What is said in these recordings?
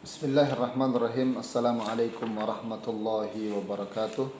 Bismillahirrahmanirrahim. Assalamualaikum warahmatullahi wabarakatuh.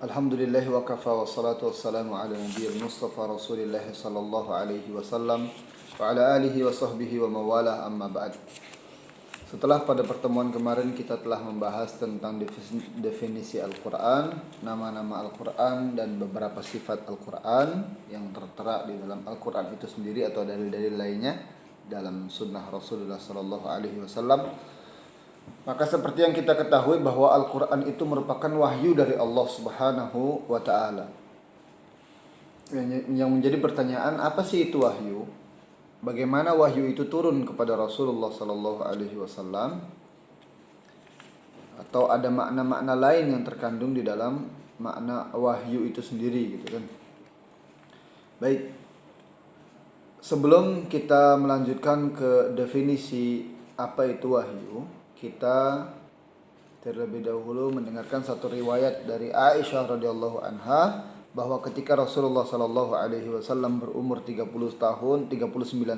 Alhamdulillahi wa kafa wa salatu wassalamu ala nabiyil mustafa Rasulillah sallallahu alaihi wasallam wa ala alihi wa sahbihi wa mawalah, amma ba'd. Setelah pada pertemuan kemarin kita telah membahas tentang definisi Al-Quran, nama-nama Al-Quran dan beberapa sifat Al-Quran yang tertera di dalam Al-Quran itu sendiri atau dalil-dalil lainnya dalam sunnah Rasulullah Sallallahu Alaihi Wasallam. Maka seperti yang kita ketahui bahwa Al-Quran itu merupakan wahyu dari Allah Subhanahu wa Ta'ala. Yang menjadi pertanyaan, apa sih itu wahyu? Bagaimana wahyu itu turun kepada Rasulullah Sallallahu Alaihi Wasallam? Atau ada makna-makna lain yang terkandung di dalam makna wahyu itu sendiri, gitu kan? Baik. Sebelum kita melanjutkan ke definisi apa itu wahyu, kita terlebih dahulu mendengarkan satu riwayat dari Aisyah radhiyallahu anha bahwa ketika Rasulullah sallallahu alaihi wasallam berumur 39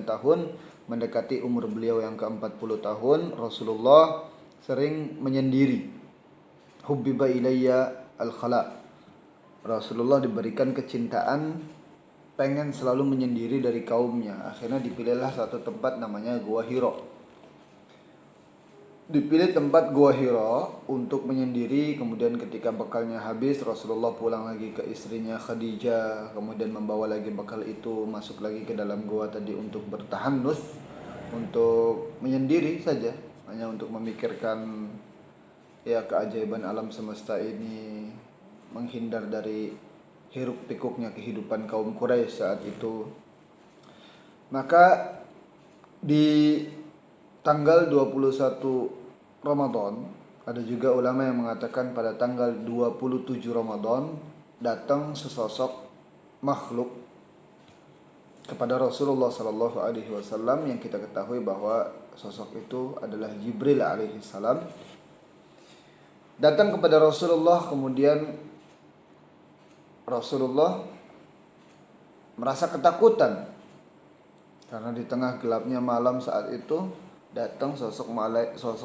tahun, mendekati umur beliau yang ke-40 tahun, Rasulullah sering menyendiri. Hubbiba ilayya al-khala. Rasulullah diberikan kecintaan pengen selalu menyendiri dari kaumnya. Akhirnya dipilihlah satu tempat namanya Gua Hiro. Dipilih tempat Gua Hiro untuk menyendiri. Kemudian ketika bekalnya habis, Rasulullah pulang lagi ke istrinya Khadijah. Kemudian membawa lagi bekal itu, masuk lagi ke dalam gua tadi untuk bertahanus, untuk menyendiri saja, hanya untuk memikirkan keajaiban alam semesta ini, menghindar dari hiruk pikuknya kehidupan kaum Quraisy saat itu. Maka di tanggal 21 Ramadan, ada juga ulama yang mengatakan pada tanggal 27 Ramadan datang sesosok makhluk kepada Rasulullah sallallahu alaihi wasallam yang kita ketahui bahwa sosok itu adalah Jibril alaihi salam. Datang kepada Rasulullah, kemudian Rasulullah merasa ketakutan karena di tengah gelapnya malam saat itu datang sosok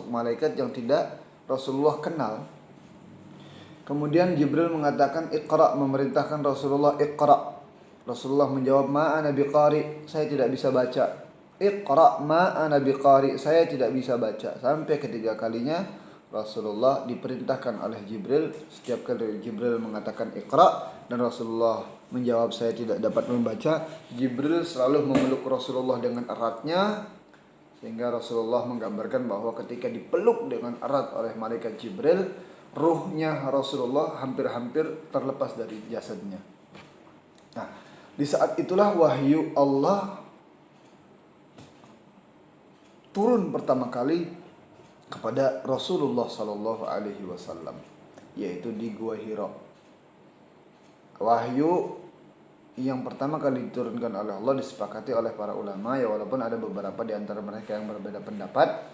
malaikat yang tidak Rasulullah kenal. Kemudian Jibril mengatakan Iqra, memerintahkan Rasulullah Iqra. Rasulullah menjawab ma ana biqari, saya tidak bisa baca. Iqra ma ana biqari, saya tidak bisa baca. Sampai ketiga kalinya Rasulullah diperintahkan oleh Jibril. Setiap kali Jibril mengatakan Iqra dan Rasulullah menjawab saya tidak dapat membaca, Jibril selalu memeluk Rasulullah dengan eratnya, sehingga Rasulullah menggambarkan bahwa ketika dipeluk dengan erat oleh malaikat Jibril, ruhnya Rasulullah hampir-hampir terlepas dari jasadnya. Nah, di saat itulah wahyu Allah turun pertama kali kepada Rasulullah sallallahu alaihi wasallam, yaitu di Gua Hiro. Wahyu yang pertama kali diturunkan oleh Allah disepakati oleh para ulama, ya walaupun ada beberapa di antara mereka yang berbeda pendapat,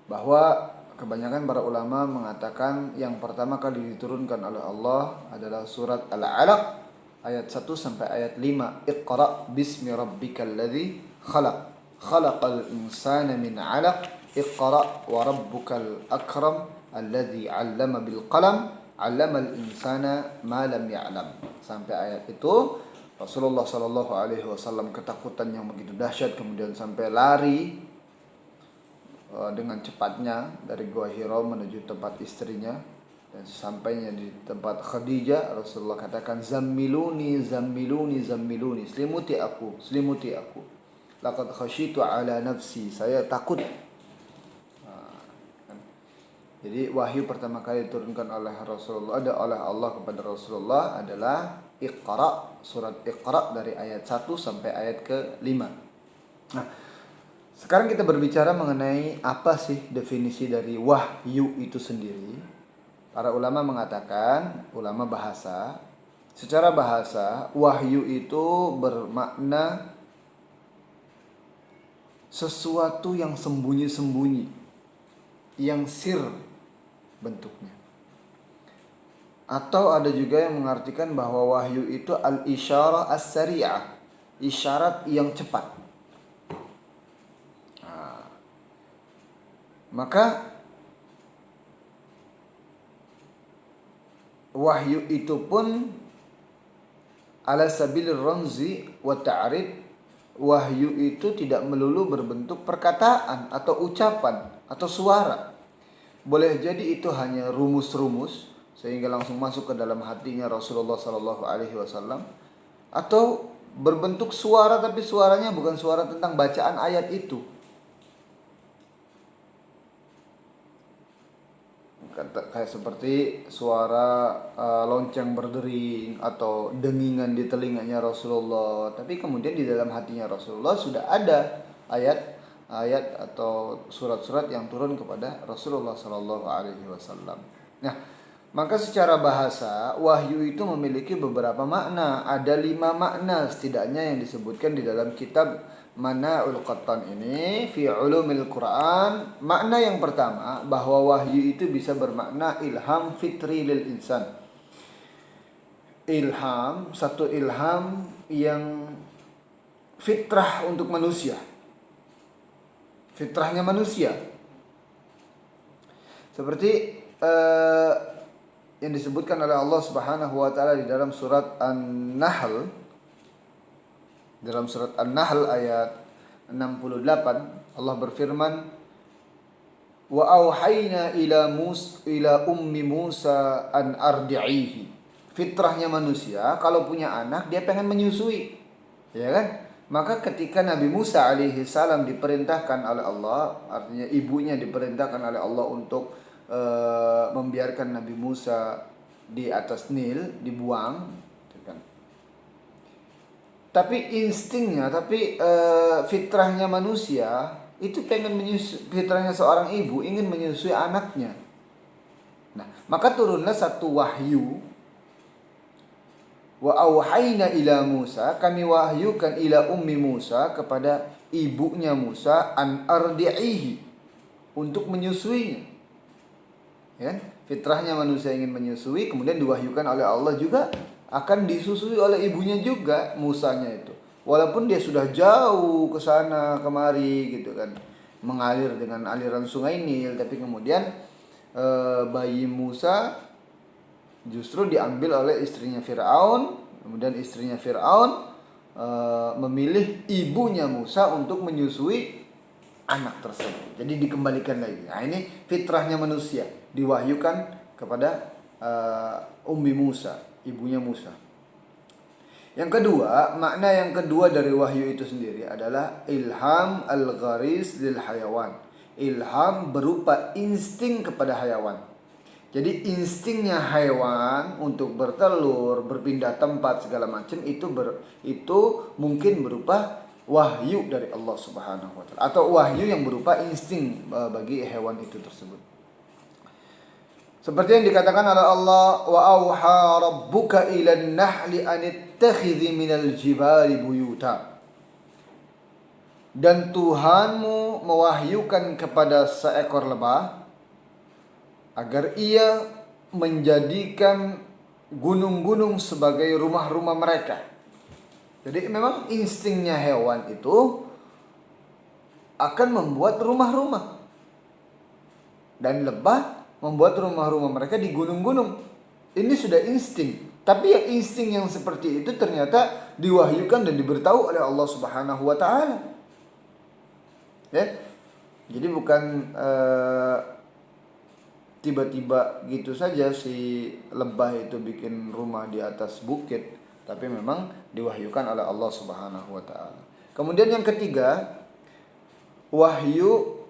bahwa kebanyakan para ulama mengatakan yang pertama kali diturunkan oleh Allah adalah surat Al-Alaq ayat 1 sampai ayat 5. Iqra bismi rabbikal ladzi khalaq, khalaqal insana min 'alaq, Iqra wa rabbukal akram alladzi 'allama bil qalam 'allamal insana ma lam ya'lam. Sampai ayat itu Rasulullah sallallahu alaihi wasallam ketakutan yang begitu dahsyat, kemudian sampai lari dengan cepatnya dari Gua Hiro menuju tempat istrinya, dan sesampainya di tempat Khadijah Rasulullah katakan zammiluni zammiluni zammiluni, selimuti aku selimuti aku, laqad khasyitu ala nafsi, saya takut. Jadi wahyu pertama kali diturunkan oleh Rasulullah, oleh Allah kepada Rasulullah adalah Iqra, surat Iqra dari ayat 1 sampai ayat ke-5. Nah, sekarang kita berbicara mengenai apa sih definisi dari wahyu itu sendiri. Para ulama mengatakan, ulama bahasa, secara bahasa wahyu itu bermakna sesuatu yang sembunyi-sembunyi, yang sir bentuknya. Atau ada juga yang mengartikan bahwa wahyu itu al-isyarah as-sari'ah, isyarat yang cepat. Maka wahyu itu pun ala sabilir ramzi wa ta'rif. Wahyu itu tidak melulu berbentuk perkataan atau ucapan atau suara. Boleh jadi itu hanya rumus-rumus sehingga langsung masuk ke dalam hatinya Rasulullah sallallahu alaihi wasallam, atau berbentuk suara tapi suaranya bukan suara tentang bacaan ayat itu. Kayak seperti suara lonceng berdering atau dengingan di telinganya Rasulullah, tapi kemudian di dalam hatinya Rasulullah sudah ada ayat atau surat-surat yang turun kepada Rasulullah Sallallahu Alaihi Wasallam. Nah, maka secara bahasa wahyu itu memiliki beberapa makna. Ada 5 makna setidaknya yang disebutkan di dalam kitab Mana'ul Qattan ini fi ulumil Quran. Makna yang pertama, bahwa wahyu itu bisa bermakna ilham fitri lil insan. Ilham, satu ilham yang fitrah untuk manusia. Fitrahnya manusia. Seperti yang disebutkan oleh Allah Subhanahu wa taala di dalam surat An-Nahl. Dalam surat An-Nahl ayat 68 Allah berfirman, wa auhayna ila ummi Musa an ardi'ihi. Fitrahnya manusia kalau punya anak dia pengen menyusui, ya kan? Maka ketika Nabi Musa alaihi salam diperintahkan oleh Allah, artinya ibunya diperintahkan oleh Allah untuk membiarkan Nabi Musa di atas Nil dibuang. Tapi instingnya, fitrahnya manusia itu pengen menyusui, fitrahnya seorang ibu ingin menyusui anaknya. Nah, maka turunlah satu wahyu. Wa auhayna ila Musa, kami wahyukan ila ummi Musa, kepada ibunya Musa, an ardi'ihi, untuk menyusuinya. Ya, fitrahnya manusia ingin menyusui, kemudian diwahyukan oleh Allah juga akan disusui oleh ibunya juga Musanya itu. Walaupun dia sudah jauh ke sana kemari gitu kan, mengalir dengan aliran sungai Nil, tapi kemudian bayi Musa justru diambil oleh istrinya Fir'aun. Kemudian istrinya Fir'aun memilih ibunya Musa untuk menyusui anak tersebut. Jadi dikembalikan lagi. Nah, ini fitrahnya manusia, diwahyukan kepada Ummi Musa, ibunya Musa. Yang kedua, makna yang kedua dari wahyu itu sendiri adalah ilham al-gharis lil hayawan. Ilham berupa insting kepada hayawan. Jadi instingnya hewan untuk bertelur, berpindah tempat segala macam itu mungkin berupa wahyu dari Allah Subhanahu wa taala, atau wahyu yang berupa insting bagi hewan itu tersebut. Seperti yang dikatakan oleh Allah, wa auha rabbuka ilan nahli an ittakhidhi minal jibali buyuta. Dan Tuhanmu mewahyukan kepada seekor lebah agar ia menjadikan gunung-gunung sebagai rumah-rumah mereka. Jadi memang instingnya hewan itu akan membuat rumah-rumah. Dan lebah membuat rumah-rumah mereka di gunung-gunung. Ini sudah insting. Tapi yang insting yang seperti itu ternyata diwahyukan dan diberitahu oleh Allah Subhanahu wa taala. Ya. Jadi bukan tiba-tiba gitu saja si lebah itu bikin rumah di atas bukit, tapi memang diwahyukan oleh Allah Subhanahu wa taala. Kemudian yang ketiga, wahyu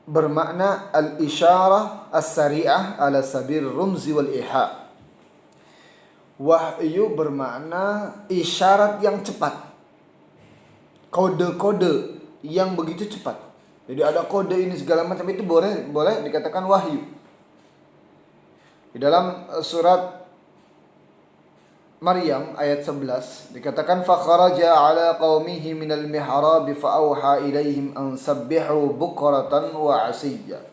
bermakna al-isyarah as-sari'ah ala sabir rumzi wal iha. Wahyu bermakna isyarat yang cepat, kode-kode yang begitu cepat. Jadi ada kode ini segala macam, itu boleh dikatakan wahyu. Di dalam surat Maryam ayat 11 dikatakan fa kharaja ala qaumihi minal mihrab fa auha ilaihim an sabbihu bukratan wa asiyya.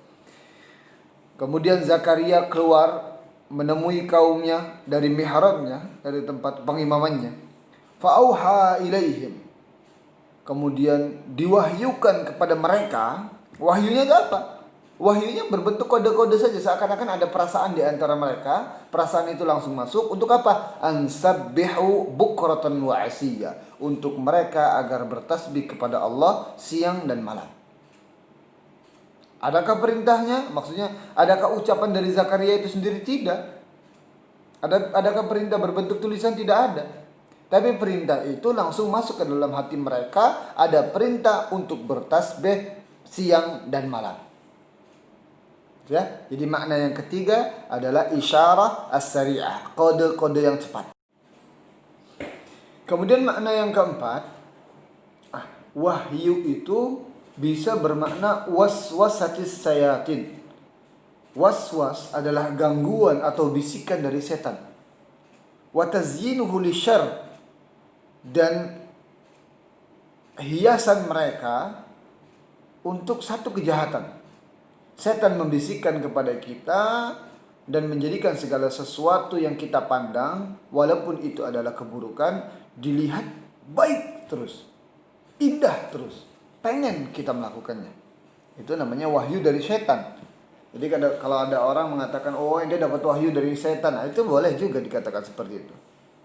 Kemudian Zakaria keluar menemui kaumnya dari mihrabnya, dari tempat pengimamannya. Fa auha ilaihim. Kemudian diwahyukan kepada mereka. Wahyunya apa? Wahyunya berbentuk kode-kode saja, seakan-akan ada perasaan di antara mereka. Perasaan itu langsung masuk untuk apa? Ansabbihu bukratan wa asiyya, untuk mereka agar bertasbih kepada Allah siang dan malam. Adakah perintahnya? Maksudnya, adakah ucapan dari Zakaria itu sendiri? Tidak. Adakah perintah berbentuk tulisan? Tidak ada. Tapi perintah itu langsung masuk ke dalam hati mereka. Ada perintah untuk bertasbih siang dan malam. Ya, jadi makna yang ketiga adalah isyarah as-sari'ah, kode-kode yang cepat. Kemudian makna yang keempat, wahyu itu bisa bermakna waswasatis sayatin. Waswas adalah gangguan atau bisikan dari setan. Wa tazyinuhu lisyarr, dan hiasan mereka untuk satu kejahatan. Setan membisikkan kepada kita dan menjadikan segala sesuatu yang kita pandang, walaupun itu adalah keburukan, dilihat baik terus, indah terus, pengen kita melakukannya. Itu namanya wahyu dari setan. Jadi kalau ada orang mengatakan, oh dia dapat wahyu dari setan, itu boleh juga dikatakan seperti itu.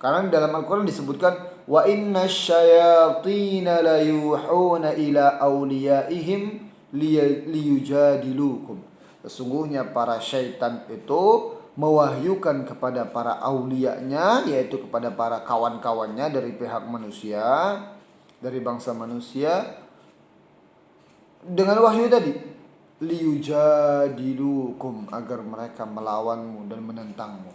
Karena dalam Al-Quran disebutkan, wa inna syayatina la yuhuna ila awliyaihim liyujadilukum. Sesungguhnya para syaitan itu mewahyukan kepada para auliyanya, yaitu kepada para kawan-kawannya dari pihak manusia, dari bangsa manusia, dengan wahyu tadi, liyujadilukum, agar mereka melawanmu dan menentangmu.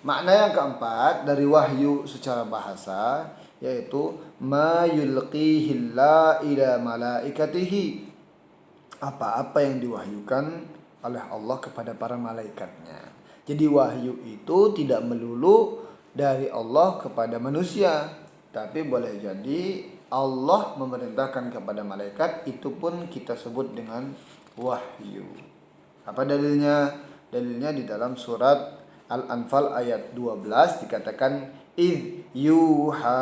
Makna yang keempat dari wahyu secara bahasa, yaitu ma yulqihillah ila malaikatihi, apa-apa yang diwahyukan oleh Allah kepada para malaikatnya. Jadi wahyu itu tidak melulu dari Allah kepada manusia, tapi boleh jadi Allah memerintahkan kepada malaikat, itu pun kita sebut dengan wahyu. Apa dalilnya? Dalilnya di dalam surat Al-Anfal ayat 12 dikatakan, idh yuha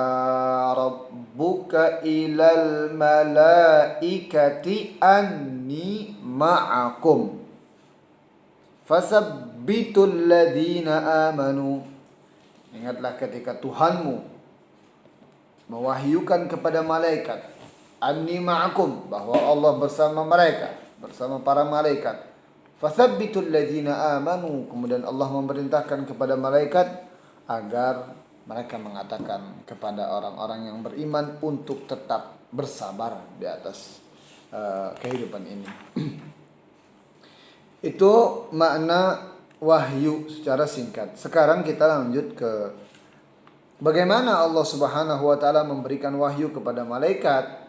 rabbuka ilal malaikati anni ma'akum fasabbitul ladhina amanu. Ingatlah ketika Tuhanmu mewahyukan kepada malaikat, anni ma'akum, bahwa Allah bersama mereka, bersama para malaikat. Fasabbitul ladhina amanu, kemudian Allah memerintahkan kepada malaikat agar mereka mengatakan kepada orang-orang yang beriman untuk tetap bersabar di atas kehidupan ini. Itu makna wahyu secara singkat. Sekarang kita lanjut ke bagaimana Allah Subhanahu wa taala memberikan wahyu kepada malaikat.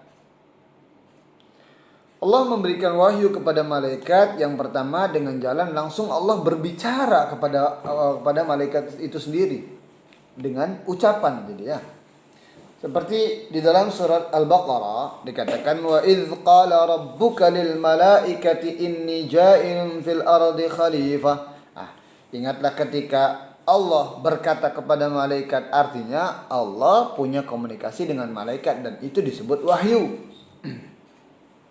Allah memberikan wahyu kepada malaikat yang pertama dengan jalan langsung Allah berbicara kepada malaikat itu sendiri dengan ucapan, jadi ya. Seperti di dalam surat Al-Baqarah dikatakan, wa idz qala rabbuka lil malaikati inni ja'ilun fil ardi khalifah. Ingatlah ketika Allah berkata kepada malaikat, artinya Allah punya komunikasi dengan malaikat dan itu disebut wahyu.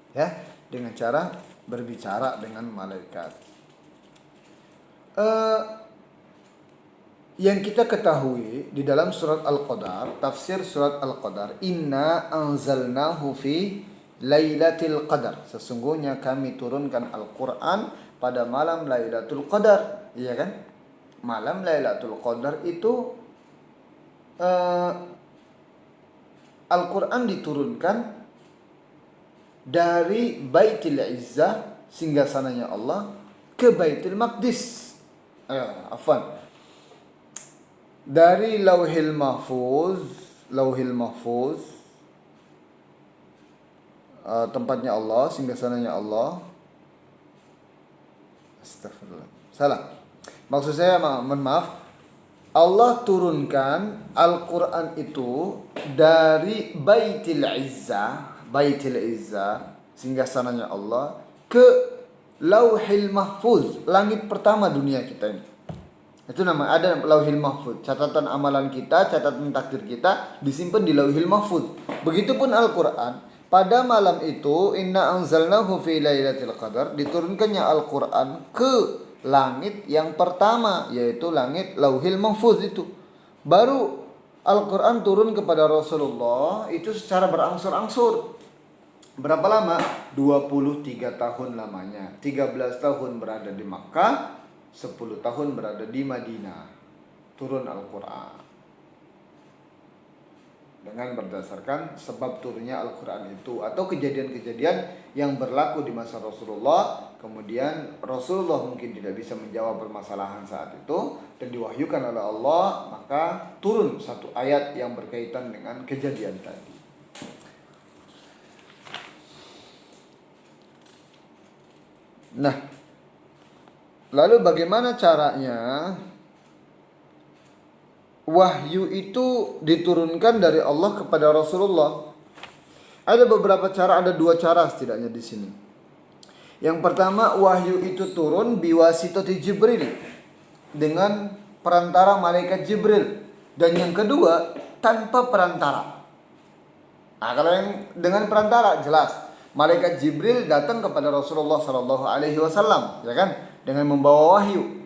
Ya, dengan cara berbicara dengan malaikat. Yang kita ketahui di dalam surat Al-Qadar, tafsir surat Al-Qadar, inna anzalnahu fi lailatul qadar. Sesungguhnya kami turunkan Al-Quran pada malam Lailatul Qadar, iya kan? Malam Lailatul Qadar itu Al-Quran diturunkan dari Baitul Izzah, singgasananya Allah, ke Baitul Maqdis. Dari Lauhil Mahfuz, tempatnya Allah, singgasananya Allah. Astagfirullah. Salah. Maksud saya, mohon maaf. Allah turunkan Al-Quran itu dari Baitul Izzah, singgasananya Allah, ke Lauhil Mahfuz, langit pertama dunia kita ini. Itu nama ada Lauhil Mahfuz. Catatan amalan kita, catatan takdir kita disimpan di Lauhil Mahfuz. Begitupun Al-Quran pada malam itu inna anzalnahu fi lailatul qadar, diturunkannya Al-Qur'an ke langit yang pertama, yaitu langit Lauhil Mahfuz itu. Baru Al-Qur'an turun kepada Rasulullah itu secara berangsur-angsur. Berapa lama? 23 tahun lamanya. 13 tahun berada di Makkah, 10 tahun berada di Madinah. Turun Al-Qur'an. Dengan berdasarkan sebab turunnya Al-Quran itu atau kejadian-kejadian yang berlaku di masa Rasulullah, kemudian Rasulullah mungkin tidak bisa menjawab permasalahan saat itu dan diwahyukan oleh Allah, maka turun satu ayat yang berkaitan dengan kejadian tadi. Nah, lalu bagaimana caranya wahyu itu diturunkan dari Allah kepada Rasulullah? Ada beberapa cara, ada dua cara setidaknya di sini. Yang pertama, wahyu itu turun biwasitati Jibril, dengan perantara malaikat Jibril. Dan yang kedua, tanpa perantara. Nah, kalau yang dengan perantara jelas, malaikat Jibril datang kepada Rasulullah Shallallahu Alaihi Wasallam, ya kan, dengan membawa wahyu.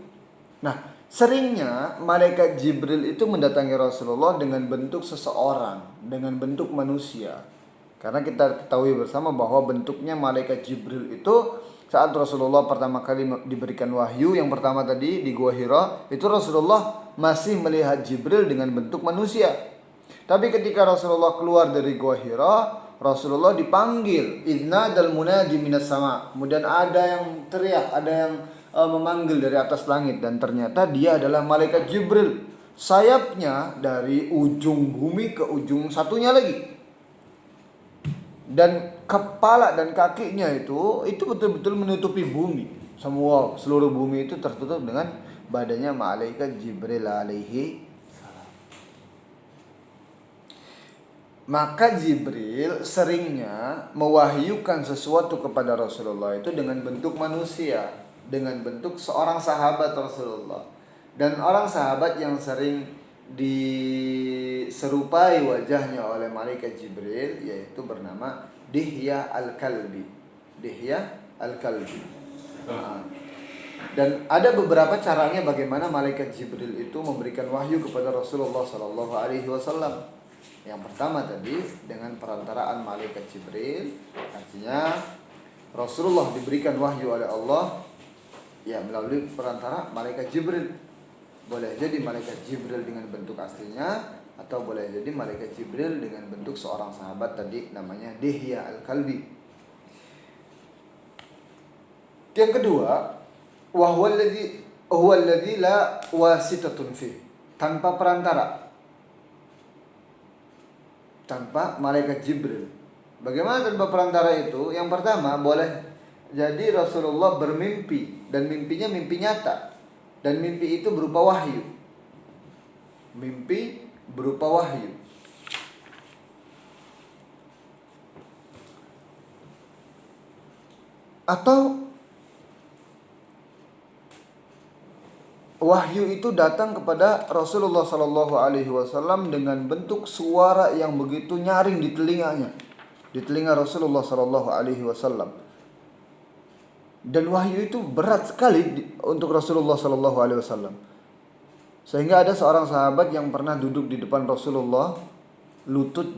Nah, seringnya malaikat Jibril itu mendatangi Rasulullah dengan bentuk seseorang, dengan bentuk manusia. Karena kita ketahui bersama bahwa bentuknya malaikat Jibril itu saat Rasulullah pertama kali diberikan wahyu yang pertama tadi di Gua Hira, itu Rasulullah masih melihat Jibril dengan bentuk manusia. Tapi ketika Rasulullah keluar dari Gua Hira, Rasulullah dipanggil, idna dal munadi minas sama. Kemudian ada yang teriak, ada yang memanggil dari atas langit, dan ternyata dia adalah malaikat Jibril. Sayapnya dari ujung bumi ke ujung satunya lagi. Dan kepala dan kakinya itu betul-betul menutupi bumi. Seluruh bumi itu tertutup dengan badannya malaikat Jibril alaihi salam. Maka Jibril seringnya mewahyukan sesuatu kepada Rasulullah itu dengan bentuk manusia, dengan bentuk seorang sahabat Rasulullah. Dan orang sahabat yang sering diserupai wajahnya oleh malaikat Jibril yaitu bernama Dihya Al-Kalbi. Dihya Al-Kalbi. Dan ada beberapa caranya bagaimana malaikat Jibril itu memberikan wahyu kepada Rasulullah Sallallahu Alaihi Wasallam. Yang pertama tadi dengan perantaraan malaikat Jibril, artinya Rasulullah diberikan wahyu oleh Allah ya melalui perantara malaikat Jibril. Boleh jadi malaikat Jibril dengan bentuk aslinya, atau boleh jadi malaikat Jibril dengan bentuk seorang sahabat tadi namanya Dihya Al-Kalbi. Yang kedua, huwa alladzi la wasitatun fi, tanpa perantara, tanpa malaikat Jibril. Bagaimana tanpa perantara itu? Yang pertama, boleh jadi Rasulullah bermimpi dan mimpinya mimpi nyata. Dan mimpi itu berupa wahyu. Mimpi berupa wahyu. Atau wahyu itu datang kepada Rasulullah Sallallahu Alaihi Wasallam dengan bentuk suara yang begitu nyaring di telinganya, di telinga Rasulullah Sallallahu Alaihi Wasallam. Dan wahyu itu berat sekali untuk Rasulullah Sallallahu Alaihi Wasallam, sehingga ada seorang sahabat yang pernah duduk di depan Rasulullah, lutut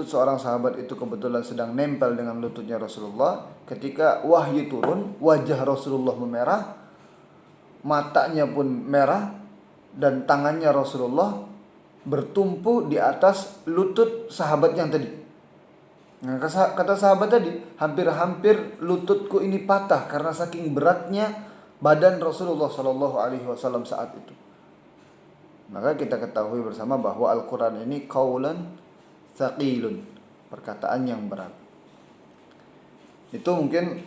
seorang sahabat itu kebetulan sedang nempel dengan lututnya Rasulullah. Ketika wahyu turun, wajah Rasulullah memerah, matanya pun merah, dan tangannya Rasulullah bertumpu di atas lutut sahabat yang tadi. Nah, kata sahabat tadi, hampir-hampir lututku ini patah karena saking beratnya badan Rasulullah Shallallahu Alaihi Wasallam saat itu. Maka kita ketahui bersama bahwa Al-Quran ini qaulan tsaqilun, perkataan yang berat. Itu mungkin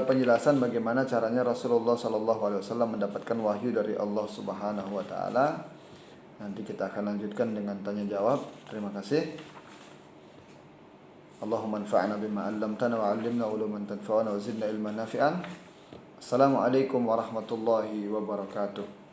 penjelasan bagaimana caranya Rasulullah Shallallahu Alaihi Wasallam mendapatkan wahyu dari Allah Subhanahu Wa Taala. Nanti kita akan lanjutkan dengan tanya jawab. Terima kasih. Allahumma anfa'na bima 'allamtana wa 'allimna uluman tanfa'una wa zidna ilman nafi'an. Assalamualaikum warahmatullahi wabarakatuh.